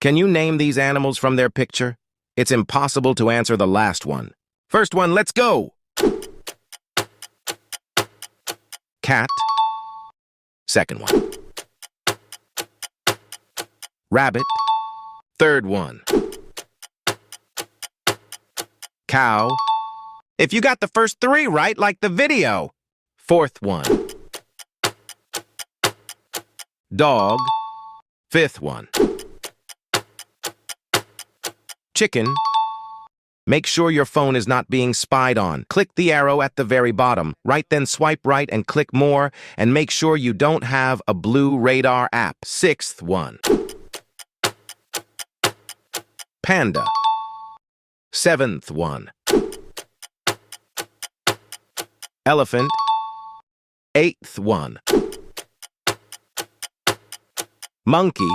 Can you name these animals from their picture? It's impossible to answer the last one. First one, let's go! Cat. Second one. Rabbit. Third one. Cow. If you got the first three right, like the video. Fourth one. Dog. Fifth one. Chicken. Make sure your phone is not being spied on. Click the arrow at the very bottom. Right, then swipe right and click more, and make sure you don't have a blue radar app. Sixth one. Panda. Seventh one. Elephant. Eighth one. Monkey.